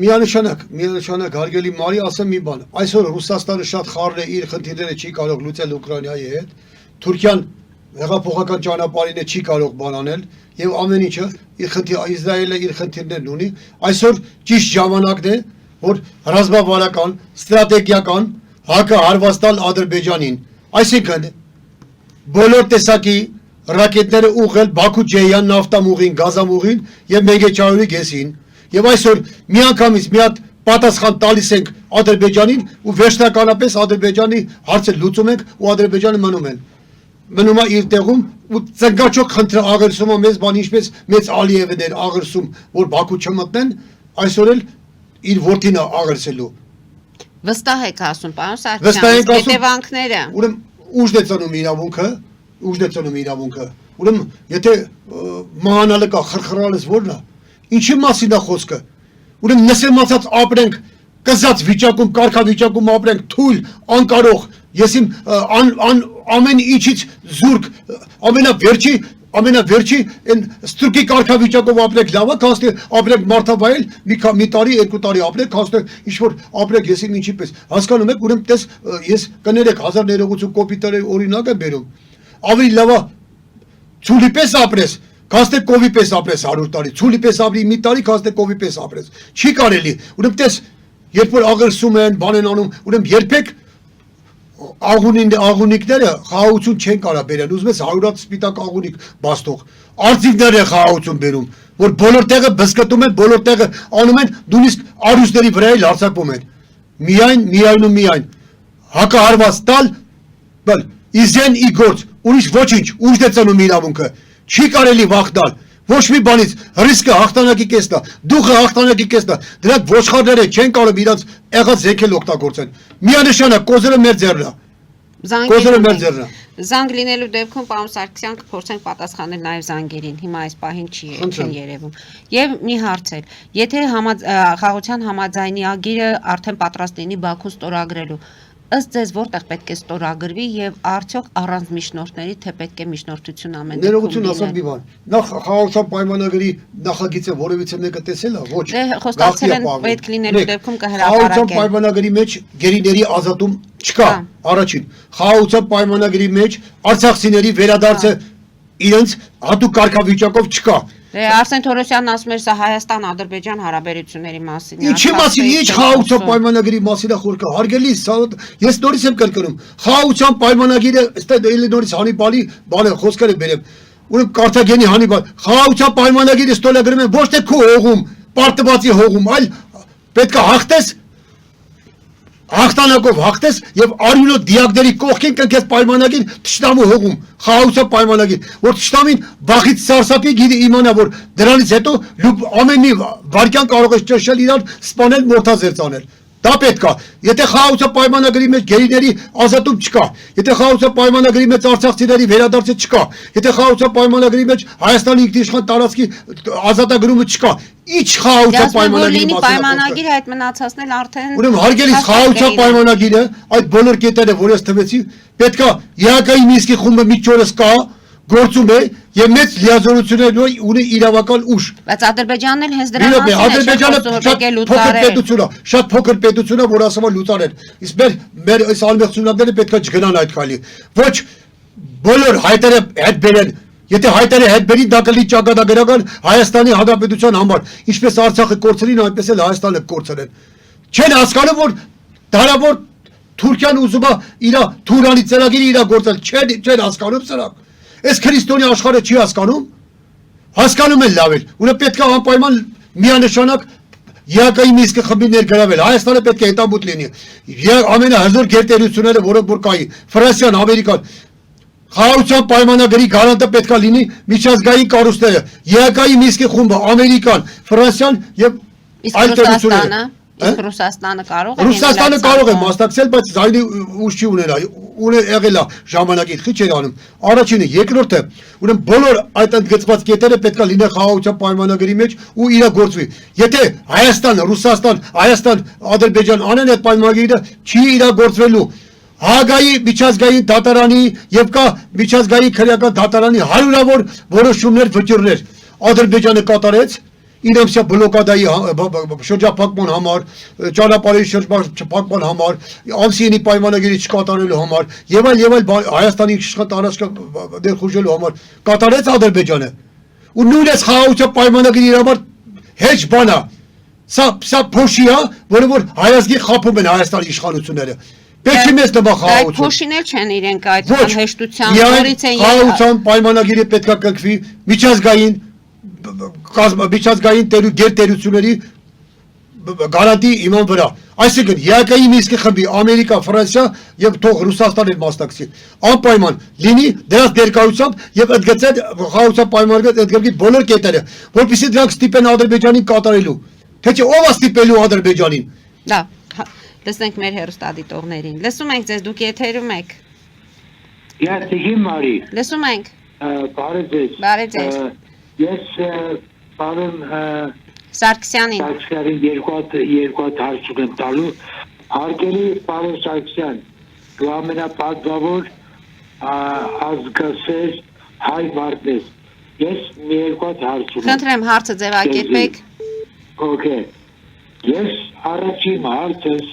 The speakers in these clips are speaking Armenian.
Միանշանակ հարգելի Մարի, ասեմ մի բան։ Այսօր Ռուսաստանը շատ խառն է իր խնդիրները չի կարող լուծել Ուկրաինայի հետ։ Թուրքիան հեղափոխական ճանապարհին է չի կարող բան անել եւ ամեն ինչը Իսրայելը իր խնդիրներն ունի։ Այսօր ճիշտ ժամանակն է, որ ռազմավարական, ստրատեգիական հակահարված տալ Ադրբեջանին։ Այսինքն բոլոր տեսակի ռակետները ուղղել Բաքու-Ջեյան նավթամուղին, գազամուղին եւ Մեգեչարյուրի գեսին։ Եվ այսօր միանգամից մի հատ պատասխան տալիս ենք Ադրբեջանին ու վերջնականապես Ադրբեջանի հարցը լուծում ենք ու Ադրբեջանը մնում է իր տեղում ու ծնկաչոք խնդրը աղերսում է մեզ բան ինչպես մեծ Ալիևն էր աղերսում որ Բաքու չմտնեն այսօր էլ իր որդին է աղերսելու վստահ եք ասում պարոն Սարգսյան հետևանքները ուրեմն ուժ է ծնում իրավունքը ուրեմն եթե մահանալը կա խրխրալս որն է ինչի մասին է խոսքը ուրեմն նսեմ ասած ապրենք կզած վիճակում կարգավիճակում ապրենք թույլ անկարող ես իմ ամեն ինչից զուրկ ամենավերջի այն ստրուկի կարգավիճակով ապրենք լավ է քանստի ապրենք մարդավայել մի տարի երկու տարի ապրենք քանստի ինչ որ ապրենք ես իմ ինչի պես հասկանում եք ուրեմն տես ես կներեք 1000 ներողություն կոպիտարի օրինակ եմ բերում ավելի լավ է ցուլի պես ապրես Քաստե կովի պես ապրես 100 տարի, ցուլի պես ապրի մի տարի, քաստե կովի պես ապրես։ Չի կարելի։ Ուրեմն տես, երբ որ աղերսում են, բան են անում, ուրեմն երբեք աղունիկները խաղաղություն չեն կարա բերել։ Ուզում ես 100-ատ սպիտակ աղունիկ բաստող։ Արծիվները խաղաղություն բերում, որ բոլոր տեղը բզկտում են, բոլոր տեղը անում են, նույնիսկ արուսների վրա էլ հարձակվում են։ Միայն հակահարված տալ, բալ իզեն ի գործ, ուրիշ ոչինչ, ուժ է ծնում իրավունքը։ Չի կարելի վախտալ ոչ մի բանից ռիսկը հաղթանակի կեսն է դուխը հաղթանակի կեսն է դրանք ոչխարները չեն կարող իրաց եղած զեկել օգտագործեն միանշանակ կոզերը մեր ձեռն է Զանգ լինելու դեպքում պարոն Սարգսյան կփորձենք պատասխանել նաև զանգերին հիմա այս պահին չեն երևում եւ մի հարց էլ եթե խաղաղության համաձայնագիրը արդեն պատրաստ լինի Բաքուն ստորագրելու ըստ ձեզ որտեղ պետք է ստորագրվի եւ արդյոք առանց միջնորդների թե պետք է միջնորդություն ամեն դեպքում ներողություն ասեմ մի բան նախ խաղաղության պայմանագրի նախագիծը որևիցե մեկը տեսել է ոչ խոստացել են պետք լինելու դեպքում կհրապարակեն խաղաղության պայմանագրի մեջ գերիների ազատում չկա առաջին խաղաղության պայմանագրի մեջ արցախցիների վերադարձը իրենց հատուկ կարգավիճակով չկա Արսեն Թորոսյանն ասում էր սա Հայաստան-Ադրբեջան հարաբերությունների մասին Ինչի մասին ինչ խաղաղության պայմանագրի մասին է խոսքը հարգելի ես նորից եմ կրկնում խաղաղության պայմանագիրը այստեղ նորից Հանիբալի բանը խոսքերը բերեմ ուրեմն Կարթագենի Հանիբալ խաղաղության պայմանագիրը ստորագրում են ոչ թե քո հողում պարտվածի հողում այլ պետք է հաղթես հաղթանակով հաղթես եւ արյունոտ դիակների կողքին կնքես պայմանագիր թշնամու հողում խաղաղության պայմանագիր որ թշնամին բախից սարսափի գիտի իմանա որ դրանից հետո ամեն մի վարքյան կարող է ճշել իրար սպանել մորթազերծ անել դա պետք է եթե խաղաղության պայմանագրի մեջ գերիների ազատում չկա եթե խաղաղության պայմանագրի մեջ արցախցիների վերադարձը չկա եթե խաղաղության պայմանագրի մեջ Հայաստանի ինքնիշխան տարածքի ազատագրումը չկա Ինչ խաղաղության պայմանագիրը պայմանագիրը այդ մնացածն արդեն Ուրեմն հարգելի խաղաղության պայմանագիրը այդ բոլոր կետերը որ ես թվեցի պետքա ԵԱԿ-ի Մինսկի խումբը մի չորս կա գործում է եւ մեծ լիազորություններ ունի իրավական ուժ բայց Ադրբեջանն էլ հենց դրա մասին է շատ փոքր պետություն է որ ասում է լուծարել իսկ մեր այս ալմեղությունները պետքա չգնան այդ քայլի ոչ բոլոր հայտերը հետ բերեն Եթե հայտերը հետ բերի դա կլի ճակատագրական Հայաստանի Հանրապետության համար, ինչպես Արցախը կորցրին, այնպես էլ Հայաստանը կորցրեն։ Չեն հասկանում, որ դարավոր Թուրքիան ուզում է իր Թուրանի ծրագիրը իրագործել, չեն հասկանում սրանք։ Այս քրիստոնյա աշխարհը չի հասկանում։ Հասկանում են լավ էլ։ Ուրեմն պետք է անպայման միանշանակ ԵԱԿ-ի Մինսկի խմբի ներգրավել։ Հայաստանը պետք է հետամուտ լինի։ Ամենահզոր գերտերությունները, որոնք որ կային, Ֆրանսիան, Ամերիկան Խաղաղության պայմանագրի գարանտը պետք է լինի միջազգային կառույցները, ԵԱԿ-ի Մինսկի խումբը, Ամերիկան, Ֆրանսիան եւ այլ տերությունները։ Ռուսաստանը կարող է մասնակցել, բայց զայնի ուժ չի ունենա, եղել է ժամանակին քիչ էր անում։ Առաջինը, երկրորդը, ուրեմն բոլոր այդ ընդգծված կետերը պետք է լինեն խաղաղության պայմանագրի մեջ ու իրագործվի։ Եթե Հայաստան, Ռուսաստան, Հայաստան, Ադրբեջան անեն այդ պայմանագիրը, չի իրագործվելու։ Հագայի միջազգային դատարանի եւ կա միջազգային քրեական դատարանի հարյուրավոր որոշումներ վճիռներ Ադրբեջանը կատարեց իրենցյա բլոկադայի շրջափակման համար, ճանապարհի շրջափակման համար, ամսինի պայմանագիրի չկատարելու համար եւ այլ Հայաստանի իշխան տարածք ներխուժելու համար կատարեց Ադրբեջանը։ Ու նույնպես խաղաղության պայմանագիրի իր համար հեչ բան է։ Սա փոշի է, որը որ հայազգի խափում են Հայաստանի իշխանությունները։ Պետք է մեծ նման խաղաղություն։ Այդ փոշիներ չեն իրենք այդ հեշտությամբ, որից են խաղաղության պայմանագիրը պետք է կնքվի միջազգային գերտերությունների գարանտի իման վրա։ Այսինքն ԵԱԿ-ի Մինսկի խմբի Ամերիկա, Ֆրանսիա եւ թող Ռուսաստանն էլ մասնակցի։ Անպայման լինի դրանց ներկայությամբ եւ ընդգծել խաղաղության պայմանագրի ընդգրկի բոլոր կետերը, որովհետեւ դրանք ստիպեն Ադրբեջանին կատարելու։ Թե չէ ով է ստիպելու Ադրբեջանին։ Դա լսենք մեր հեռուստադիտողներին։ Լսում ենք ձեզ, դուք եթերում եք։ Ես Մարի։ Լսում ենք։ Բարև ձեզ։ Բարև ձեզ։ Ես պարոն Սարգսյանին երկու հարց ունեմ տալու։ Հարգելի պարոն Սարգսյան, դու ամենապատվավոր ազգասեր հայ մարդն ես։ Ես մի երկու հարց ունեմ։ Խնդրեմ հարցը ձևակերպեք։ Okay. Ես առաջին հարցս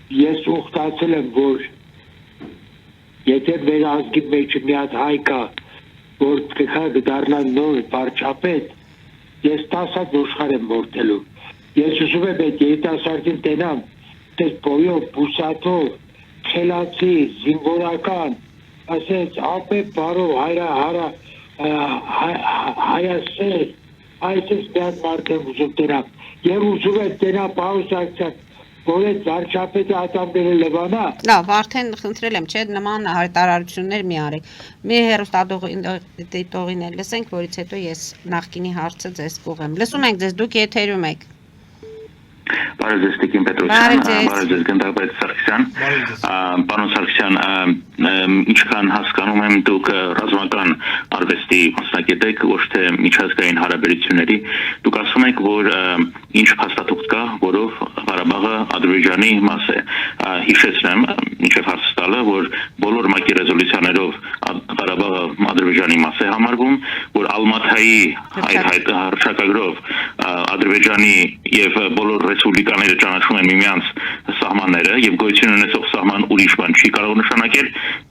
ես ուխտացել եմ, որ եթե մեր ազգի մեջ մի հատ հայ կա, որ կդառնա նոր վարչապետ, ես 10 հատ ոչխար եմ մորթելու։ Ես ուզում եմ այդ երիտասարդին տենամ, դες բոյով, բուսաթով, խելացի, զինվորական, ասեց ապե բարով հայասեր, այսպես միան մարդ եմ ուզում տենամ։ Եվ ուզում եմ տենամ պարոն Սարգսյան, որ այդ վարչապետը ատամները լվանա։ Լավ, արդեն խնդրել եմ, չէ, նման հայտարարություններ մի արեք։ Մի հեռուստադիտողին էլ լսենք, որից հետո ես նախկինի հարցը ձեզ կուղեմ։ Լսում ենք ձեզ, դուք եթերում եք։ Բարև ձեզ Տիկին Պետրոսյան, բարև ձեզ Գնդապետ Սարգսյան, պարոն Սարգսյան, ինչքան հասկանում եմ դուք ռազմական արվեստի մասնակից եք, ոչ թե միջազգային հարաբերությունների, դուք ասում եք, որ ինչ փաստաթուղթ կա, որով Ղարաբաղը Ադրբեջանի մաս է, հիշեցնեմ, մինչև հարցը տալը, որ բոլոր ՄԱԿ-ի ռեզոլյուցիաներով Ղարաբաղը Ադրբեջանի մաս է համարվում, որ Ալմաթայի այդ հռչակագրով Ադրբեջանի եւ բոլոր ռեսպուբլիկաները ճանաչում են միմյանց սահմանները եւ գոյություն ունեցող սահման ուրիշ բան չի կարող նշանակել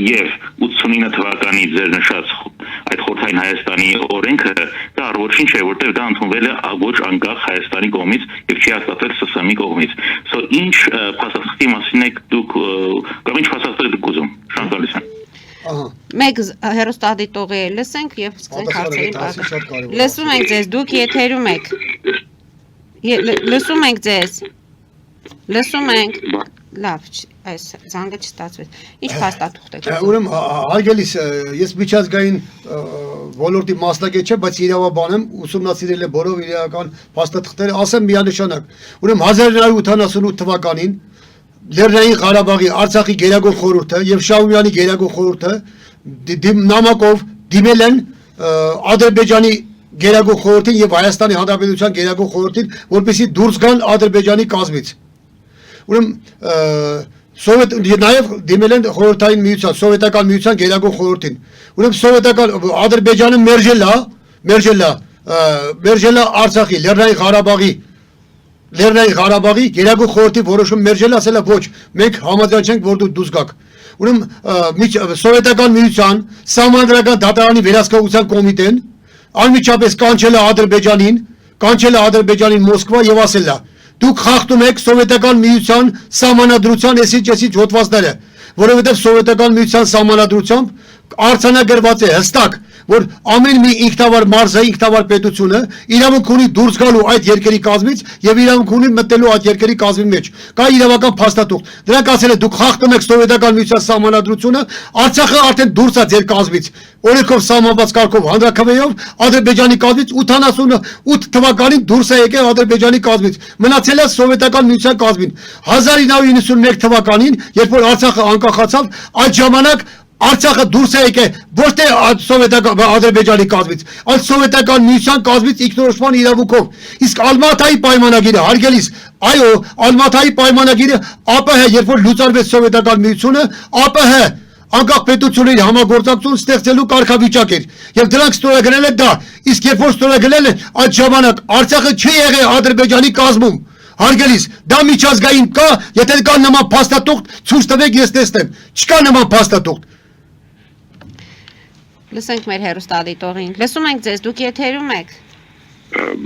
եւ 89 թվականի ձեր նշած այդ խորհրդային Հայաստանի օրենքը դա առողջին չէ, որտեղ դա ընդունվել է ոչ անկախ Հայաստանի կողմից եւ չի հաստատվել ՍՍՄ-ի կողմից։ So ինչ փաստաթղթի մասին եք դուք կամ ինչ փաստաթղթ եք ուզում։ Շնորհակալություն։ Մեկ հեռուստադիտողի լսենք եւ սկսենք հարցերին։ Լսում ենք ձեզ, դուք եթերում եք։ Լսում ենք ձեզ։ Լսում ենք։ Լավ, այս զանգը չստացվեց։ Ինչ փաստաթուղթ եք ուզում։ Ուրեմն հարգելիս, ես միջազգային ոլորտի մասնակից չեմ, բայց իրավաբան եմ, ուսումնասիրել եմ բոլոր իրական փաստաթղթերը, ասեմ միանշանակ։ Ուրեմն 1988 թվականին Լեռնային Ղարաբաղի Արցախի գերագույն խորհուրդը եւ Շահումյանի գերագույն խորհուրդը նամակով դիմել են Ադրբեջանի գերագույն խորհրդին եւ Հայաստանի Հանրապետության գերագույն խորհրդին, որպեսզի դուրս գան Ադրբեջանի կազմից։ Ուրեմն նաեւ դիմել են խորհրդային միության, սովետական միության գերագույն խորհրդին։ Ուրեմն սովետական Ադրբեջանը մերժել է Արցախի Լեռնային Ղարաբաղի գերագույն խորհրդի որոշում մերժել, ասել է ոչ, մենք համաձայն չենք, որ դու դուրս գաք։ Ուրեմն սովետական միության սահմանադրական դատարանի վերահսկողության կոմիտեն անմիջապես կանչել է Ադրբեջանին Մոսկվա եւ ասել է. դուք խախտում եք սովետական միության սահմանադրության այսինչ հոդվածները, որովհետեւ սովետական միության սահմանադրությամբ արձանագրված է հստակ, որ ամեն մի ինքնավար մարզը, ինքնավար պետությունը իրավունք ունի դուրս գալու այդ երկրի կազմից եւ իրավունք ունի մտնելու այդ երկրի կազմի մեջ։ Կա իրավական փաստաթուղթ։ Դրանք ասել է դուք խախտում եք սովետական միության սահմանադրությունը, Արցախը արդեն դուրս է ձեր կազմից։ Օրենքով սահմանված կարգով հանրաքվեով Ադրբեջանի կազմից 88 թվականին դուրս է եկել Ադրբեջանի կազմից։ Մնացել է սովետական միության կազմին։ 1991 թվականին, երբ որ Արցախը անկախացավ, այդ ժամանակ Արցախը դուրս է եկել ոչ թե սովետական Ադրբեջանի կազմից, այլ սովետական միության կազմից ինքնորոշման իրավունքով։ Իսկ Ալմաթայի պայմանագիրը, հարգելիս, այո, Ալմաթայի պայմանագիրը ԱՊՀ, երբ որ լուծարվեց սովետական միությունը, ԱՊՀ անկախ պետությունների համագործակցություն ստեղծելու կարգավիճակ էր եւ դրանք ստորագրել են դա իսկ երբ որ ստորագրել են այդ ժամանակ Արցախը չի եղել Ադրբեջանի կազմում հարգելիս դա միջազգային կա եթե կա նման փաստաթուղթ ցույց տվեք ես տեսնեմ չկա նման փաստաթուղթ Լսենք մեր հեռուստադիտողին լսում ենք ձեզ դուք եթերում եք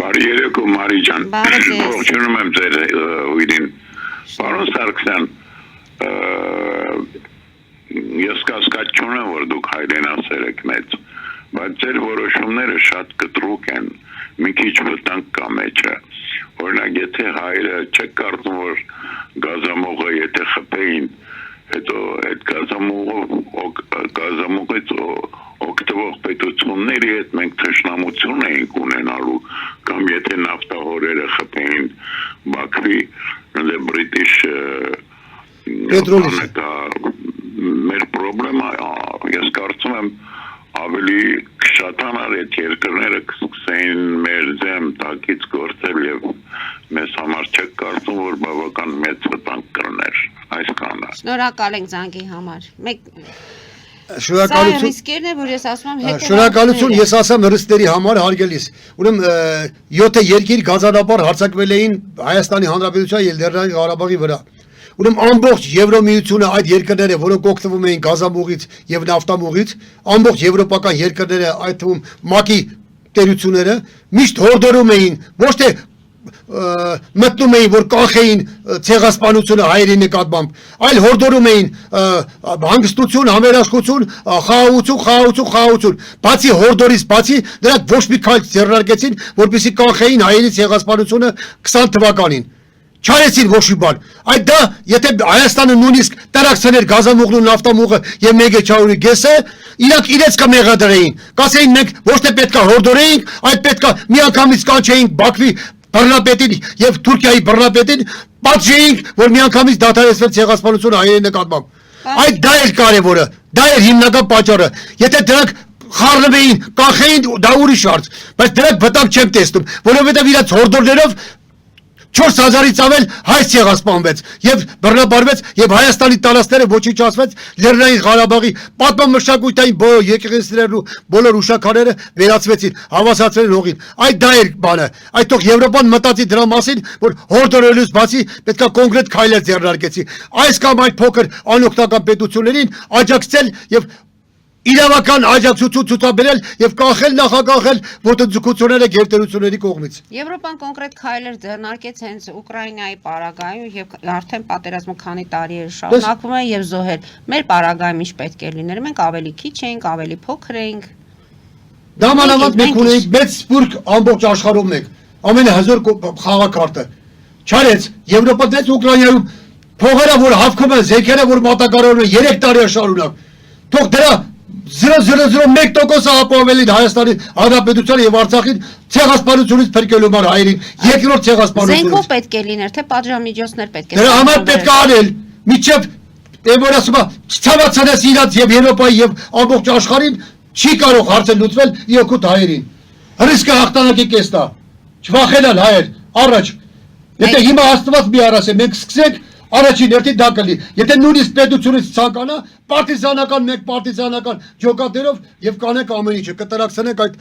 Բարի երեկո Մարի ջան ողջունում եմ ձեր ուղին Պարոն Սարգսյան ես կասկած չունեմ որ դուք հայրենասեր եք մեծ բայց ձեր որոշումները շատ կտրուկ են մի քիչ վտանգ կա մեջը օրինակ եթե հայրը չեք կարծում որ գազամուղը եթե խփեին հետո այդ գազամուղից օգտվող պետությունների հետ մենք թշնամություն էինք ունենալու կամ եթե նավթահորերը խփեին Բաքվի British մեր պրոբլեմը ես կարծում եմ ավելի կշատանար այդ երկրները կսկսեին մեր դեմ տակից գործել եւ մեզ համար չեք կարծում որ բավական մեծ վտանգ կրներ այսքանը Շնորհակալ ենք զանգի համար Շնորհակալություն ռիսկերն է որ ես ասում եմ Շնորհակալություն ես ասեմ ռիսկերի համար հարգելիս ուրեմն 7 երկիր գազանաբար հարձակվել էին Հայաստանի Հանրապետության եւ Լեռնային Ղարաբաղի վրա Ուրեմն ամբողջ Եվրոմիությունը այդ երկրները, որոնք օգտվում էին գազամուղից եւ նավթամուղից, ամբողջ եվրոպական երկրները, այդ թվում ՄԱԿ-ի տերությունները միշտ հորդորում էին, ոչ թե մտնում էին, որ կանխեին ցեղասպանությունը հայերի նկատմամբ, այլ հորդորում էին հանգստություն, համերաշխություն, խաղաղություն, բացի հորդորից բացի նրանք ոչ մի քայլ ձեռնարկեցին, որպեսզի կանխեին հայերի ցեղասպանությունը 20 թվականին Չարեցին ոչ մի բան։ Այդ դա, եթե Հայաստանը նույնիսկ տարածքներ գազամուղն ու նավթամուղը եւ մեգաչարուրի գեսը, իրանք իրենց կմեղադրեին։ Կասեին մենք ոչ թե պետքա հորդորեինք, այլ պետքա միանգամից կանչեինք Բաքվի բռնապետին եւ Թուրքիայի բռնապետին, պատժեինք, որ միանգամից դադարեցվեր ցեղասպանությունը հայերի նկատմամբ։ Այդ դա էր կարևորը, դա էր հիմնական պատճառը։ Եթե դրանք խառնվեին, կանխեին, դա ուրիշ հարց, բայց դրանք վտանգ չեմ տեսնում, որովհետեւ իրաց հորդորներով 4000-ից ավել հայ ցեղասպանվեց եւ բռնաբարվեց եւ Հայաստանի տարածքները ոչնչացվեց Լեռնային Ղարաբաղի պատմամշակութային բոլոր եկեղեցիներն ու բոլոր ուշականները վերացվեցին հավասարացրին հողին այդ դա էր բանը այդ թող Եվրոպան մտածի դրա մասին որ հորդորելուց բացի պետքա կոնկրետ քայլեր ձեռնարկեցի այս կամ այդ փոքր անօգնական պետություններին աջակցել եւ իրավական աջակցություն ցուցաբերել եւ կանխել նախագահել ոտնձգությունները գերտերությունների կողմից Եվրոպան կոնկրետ քայլեր ձեռնարկեց հենց Ուկրաինայի պարագայում եւ արդեն պատերազմը քանի տարի է շարունակվում է եւ զոհեր մեր պարագայում ինչ պետք է լիներ մենք ավելի քիչ էինք ավելի փոքր էինք Դամանավանդ մենք ունենք մեծ սպուրգ ամբողջ աշխարհում մեկ ամենահզոր խաղակարտը Չարեց Եվրոպան դες Ուկրաինայում փողերը որ հավքում են զենքերը որ մատակարարում են 3 տարի շարունակ թող դրա 0.001% ապահովել են Հայաստանի Հանրապետությանը եւ Արցախին ցեղասպանությունից փրկելու համար հայերին երկրորդ ցեղասպանությունից Զենքով պետք է լիներ թե պատժամիջոցներ պետք է Դրա համար պետք է անել միջև էվորասումա ցավացնես իրաց եւ Եվրոպայի եւ ամբողջ աշխարհին չի կարող հարցը լուծվել իօքուտ հայերին ռիսկը հաղթանակի կեսն է չվախենալ հայեր առաջ եթե հիմա հաստատված մի առասե մենք սկսենք Առաջին երթի դա կլի, եթե նույնիսկ պետությունից ցանկանա, պարտիզանական ջոկատերով եւ կանենք ամեն ինչը, կտրակցնենք այդ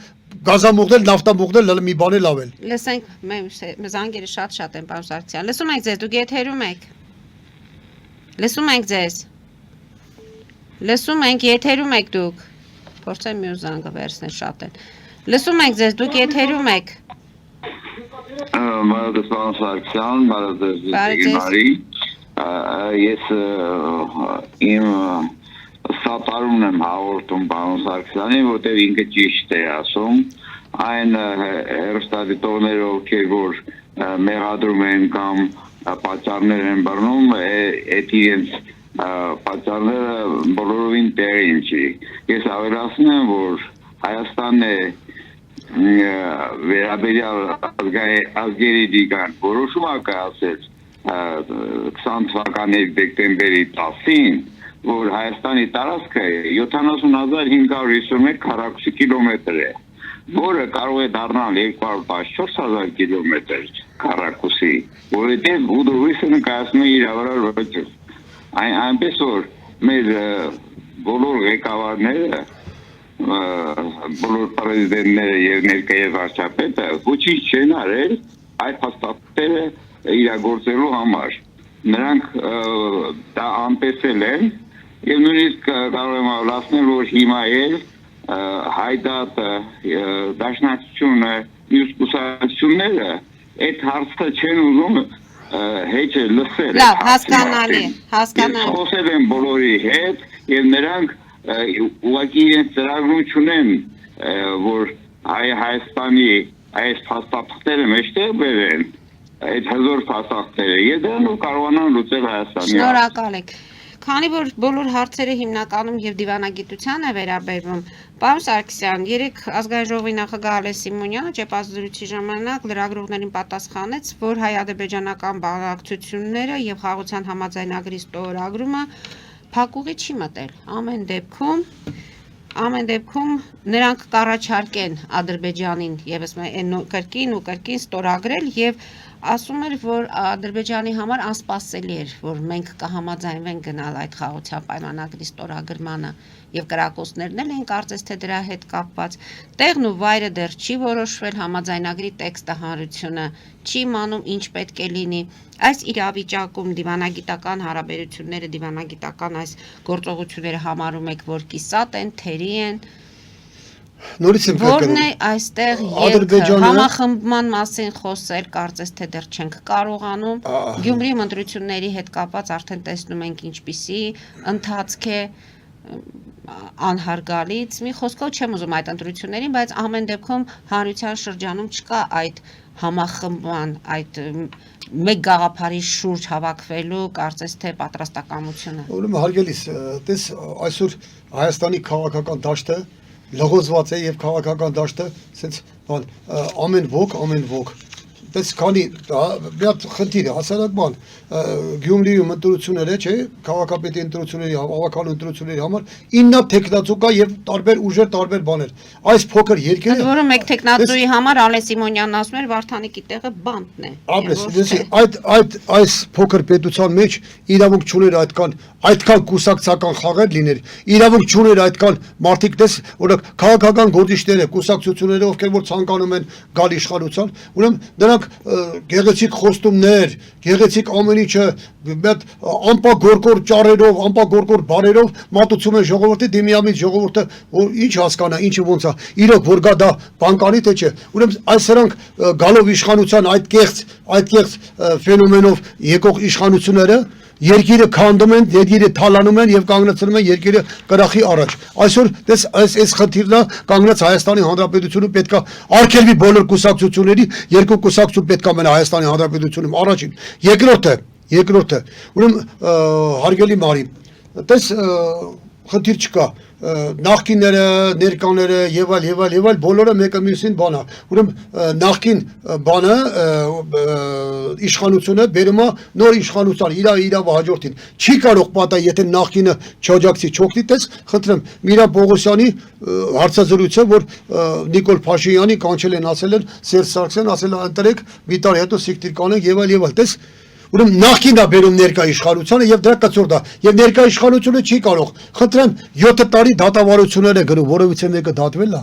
գազամուղներ, նավթամուղներ, մի բաներ լավել։ Լսենք, մեր զանգերը շատ են, պարոն Սարգսյան։ Լսում ենք ձեզ, դուք եթերում եք։ Լսում ենք ձեզ։ Լսում ենք, եթերում եք դուք։ Փորձեմ մյուս զանգը վերցնել շատ են։ Լսում ենք ձեզ, դուք եթերում եք։ Բարև պարոն Սարգսյան, բարև Մարի։ Ես իմ սատարումն եմ հաղորդում պարոն Սարգսյանին, որտեղ ինքը ճիշտ է ասում, այն հեռուստադիտողները ովքեր որ մեղադրում են կամ պատճառներ են բռնում, այդ իրենց պատճառները բոլորովին տեղին չի։ Ես ավելացնում եմ, որ Հայաստանն է վերաբերյալ ազգերի լիգան որոշում կայացրեց 20 թվականի դեկտեմբերի 10-ին, որ Հայաստանի տարածքը 70,551 քառակուսի կիլոմետր է, որը կարող է դառնալ 214,000 կիլոմետր քառակուսի, որովհետև ուդովիսը նկայացնում է իր ավարար վճիռ։ Այնպես որ մեր բոլոր ղեկավարները բոլոր պրեզիդենտները եւ ներկայ վարչապետը ոչինչ չեն արել այդ փաստաթղթերը իրագործելու համար նրանք դա անտեսել են եւ նույնիսկ կարող եմ ասել որ հիմա էլ հայդատը դաշնակցությունը մյուս կուսակցությունները այդ հարցը չեն ուզում հեչը լսել լավ հասկանալի խոսել են բոլորի հետ եւ նրանք ուղղակի ծրագրում չունեն որ Հայաստանի այս փաստաթղթերը մեջտեղ բերեն այդ հզոր փաստաթղթերը եւ դրանով կարողանան լուծել Հայաստանի շնորհակալ եք քանի որ բոլոր հարցերը հիմնականում եւ դիվանագիտության է վերաբերվում պարոն Սարգսյան երեք ազգային ժողովի նախագահ Ալեն Սիմոնյանը ճեպազրույցի ժամանակ լրագրողներին պատասխանեց որ հայ-ադրբեջանական բանակցությունները եւ խաղաղության համաձայնագրի ստորագրումը փակուղի չի մտել ամեն դեպքում նրանք կառաջարկեն Ադրբեջանին եւս կրկին ստորագրել եւ ասում էր որ Ադրբեջանի համար անսպասելի էր որ մենք կհամաձայնվենք գնալ այդ խաղաղության պայմանագրի ստորագրմանը եւ կրակոցներն են կարծես թե դրա հետ կապված տեղն ու վայրը դեռ չի որոշվել համաձայնագրի տեքստը հանրությունը չի իմանում ինչ պետք է լինի այս իրավիճակում դիվանագիտական հարաբերությունները դիվանագիտական այս գործողությունները համարում եք որ կիսատ են թերի են նորից եմ Որն է այստեղ ելքը համախմբման մասին խոսել կարծես թե դեռ չենք կարողանում Գյումրի ընտրությունների հետ կապված արդեն տեսնում ենք ինչպիսի ընթացք է անհարգալից մի խոսքով չեմ ուզում այդ ընտրություններին բայց ամեն դեպքում հանրության շրջանում չկա այդ համախմբման այդ մեկ գաղափարի շուրջ հավաքվելու կարծես թե պատրաստակամությունը ուրեմն հարգելիս տես այսօր Հայաստանի քաղաքական դաշտը լղոզված է եւ քաղաքական դաշտը ասենց բան ամեն ոք դες քանի մի հատ խնդիր է հասարակ բան Գյումրիում ընտրությունները չէ քաղաքապետի ընտրությունների ավականու ընտրությունների համար 9 տեխնացու կա եւ տարբեր ուժեր տարբեր բաներ այս փոքր երկերը որը մեկ տեխնացուի համար Ալեն Սիմոնյանն ասում էր Վարդանիկի տեղը բանտն է այս փոքր պետության մեջ իրավունք չուներ այդքան կուսակցական խաղեր լիներ իրավունք չուներ այդքան մարդիկ դες օրինակ քաղաքական գործիչները կուսակցությունները ովքեր որ ցանկանում են գալ իշխանության ուրեմն դրանք գեղեցիկ խոստումներ գեղեցիկ ամեն ինչը մեծ անպագորկոր ճառերով անպագորկոր բարերով մատուցում են ժողովրդի դիմիամից ժողովուրդը որ ինչ հասկանա ինչը ոնց է իրոք որ գա դա բանկանի թե չէ ուրեմն այս սրանք գալով իշխանության այդ կեղծ ֆենոմենով եկող իշխանությունները երկիրը քանդում են, երկիրը թալանում են եւ կանգնեցնում են երկիրը կրախի առաջ։ Այսօր դες այս խնդիրն է կանգնած Հայաստանի Հանրապետությունը պետքա արգելվի բոլոր կուսակցությունների, երկու կուսակցություն պետքա մնա Հայաստանի Հանրապետությունում առաջին։ Երկրորդը, ուրեմն հարգելի Մարի, դες խնդիր չկա նախկինները, ներկաները եւ այլ բոլորը մեկը մյուսին բան է։ Ուրեմն նախկին բանը իշխանությունը բերում է նոր իշխանության իր հաջորդին։ Չի կարող պատահ, եթե նախկինը չաջակցի չօգնի, տես խնդրեմ Միրա Պողոսյանի հարցազրույցը, որ Նիկոլ Փաշինյանի կանչել են ասել են Սերժ Սարգսյան ասել է ընտրեք մի տարի հետո սիկտիր կանենք եւ այլ տես ուրեմն նախքին է բերում ներկա իշխանությունը եւ դրա կծորդ է եւ ներկա իշխանությունը չի կարող խնդրեմ 7 տարի դատավարություններ է գրում որովից է մեկը դատվել է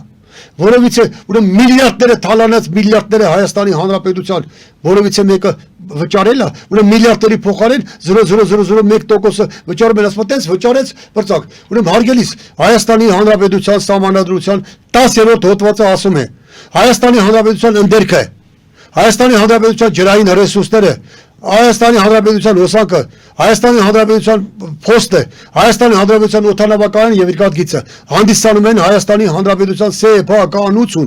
որովից է ուրեմն միլիարդները թալանած միլիարդները Հայաստանի Հանրապետության որովից է մեկը վճարել է ուրեմն միլիարդերի փոխարեն 0.001% վճարում են ասում տես վճարեց բրծակ ուրեմն հարգելիս Հայաստանի Հանրապետության սահմանադրության 10-րդ հոդվածը ասում է Հայաստանի Հանրապետության ընդերքը Հայաստանի Հանրապետության ջրային ռեսուրսները Հայաստանի Հանրապետության հոսանքը, Հայաստանի Հանրապետության փոստը, Հայաստանի Հանրապետության օդանավակայան եւ երկաթգիծը հանդիսանում են Հայաստանի Հանրապետության սեփականություն,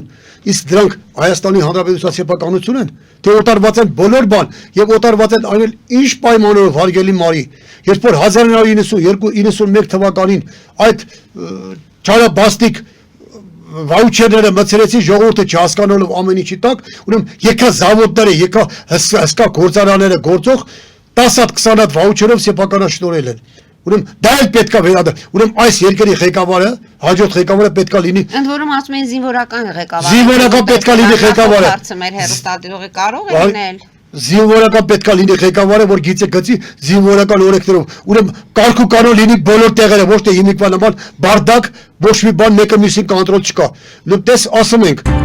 իսկ դրանք Հայաստանի Հանրապետության սեփականություն են, թե օտարված են բոլոր բան եւ օտարված են այլ ինչ պայմաններով հարգելի Մարի, երբ որ 1992-91 թվականին այդ չարաբաստիկ վաուչերները մցրեցին ժողովուրդը չհասկանալով ամեն ինչի տակ, ուրեմն եկա զավոդները, եկա հսկա գործարանները գործող 10 հատ 20 հատ վաուչերով սեփականաշնորհել են։ Ուրեմն դա էլ պետքա վերադառ։ Ուրեմն այս երկրի ղեկավարը, հաջորդ ղեկավարը պետքա լինի։ Ընդ որում ասում են զինվորական ղեկավար։ Զինվորական պետքա լինի ղեկավարը։ Հարցը մեր հերոստատիողը կարող է լինել։ զինվորական պետքա լինի ղեկավարը, որ գիծե գծի զինվորական օրենքներով։ Ուրեմն կարգ ու կանոն լինի բոլոր տեղերը, ոչ թե հիմիկվա նման բարդակ, ոչ մի բան մեկը մյուսին կոնտրոլ չկա։ Նույնպես ասում ենք